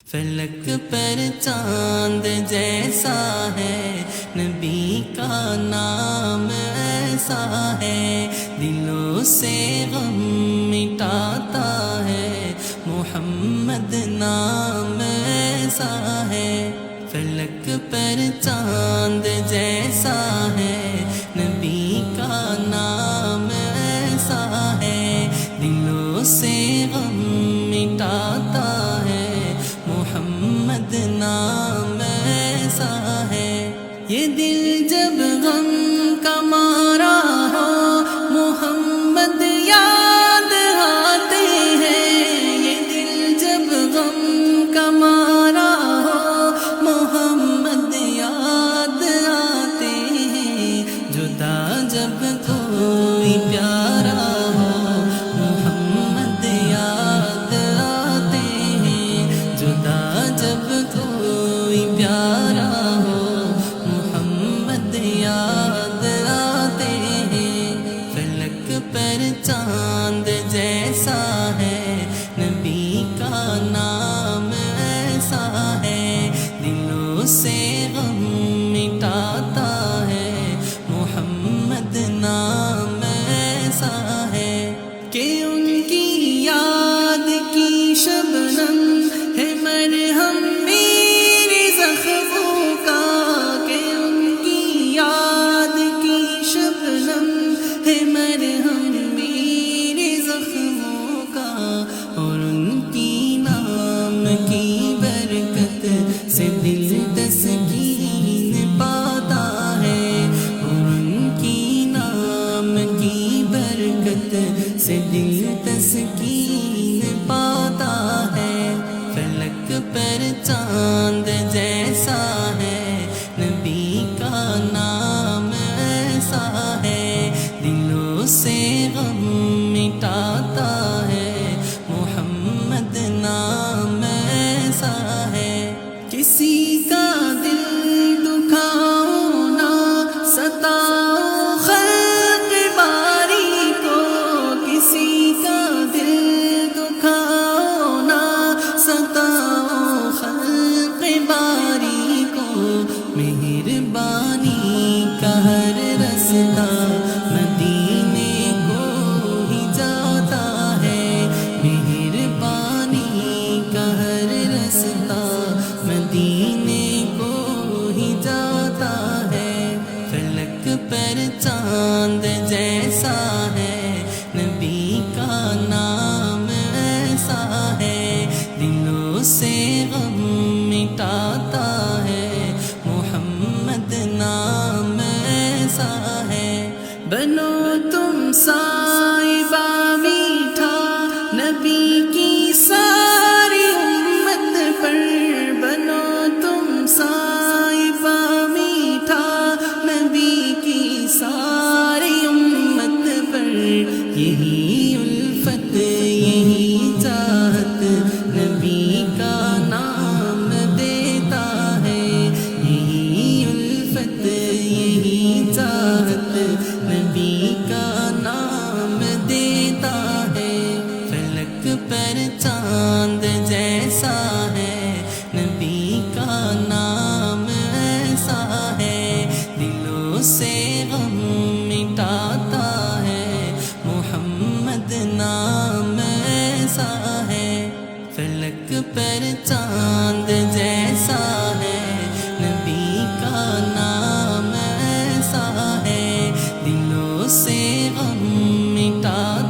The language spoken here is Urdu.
فلک پر چاند جیسا ہے، نبی کا نام ایسا ہے، دلوں سے غم مٹاتا ہے، محمد نام ایسا ہے۔ فلک پر چاند جیسا ہے، نبی کا نام ایسا ہے، دلوں سے غم مٹاتا ہے، محمد نام ایسا ہے۔ یہ دل جب غم کا مارا ہو، محمد یاد آتے ہیں، یہ دل جب غم کا مارا ہو، محمد یاد آتے ہیں، جدا جب کوئی پیارا ہو، محمد یاد آتے ہیں، جدا جب کوئی پیارا ہو، محمد یاد آتے ہیں۔ فلک پر چاند جیسا ہے، نبی کا نام ایسا ہے، دلوں سے غم مٹاتا ہے، محمد نام ایسا ہے۔ کہ ان کی یاد کی شبنم ہے مرہم میرے زخموں کا، کہ ان کی یاد کی شبنم ہے مرہم میرے زخموں کا، اور ان کی نام کی برکت سے دل تسکین پاتا ہے، اور ان کی نام کی برکت سے دل تسکین پاتا ہے۔ فلک پر چاند جیسا ہے، نبی کا نام ایسا ہے، دلوں سے غم مٹاتا ہے، محمد نام ایسا ہے۔ کسی کا دل دکھاؤ نہ ستاؤ خلق باری کو، کسی کا دل دکھاؤ نہ ستاؤ خلق باری کو، مہربانی کا ہر رستہ مدینے کو ہی جاتا ہے، مہربانی کا ہر رستہ مدینے کو ہی جاتا ہے۔ فلک پر چاند جیسا ہے، نبی کا نام ایسا ہے، دلوں سے غم مٹاتا ہے، محمد نام ایسا ہے۔ بنو تم صائبہ میٹھا نبی کی ساری امت پر، بنو تم صائبہ میٹھا نبی کی ساری امت پر، یہی الفت یہی چاہت نبی کا نام دیتا ہے، یہی الفت یہی چاہت نبی کا نام دیتا ہے۔ فلک پر چاند جیسا ہے، نبی کا نام ایسا ہے، دلوں سے غم مٹاتا ہے، محمد نام ایسا ہے۔ فلک پر چاند جیسا ہے، نبی کا نام ایسا ہے، دلوں سے غم مٹاتا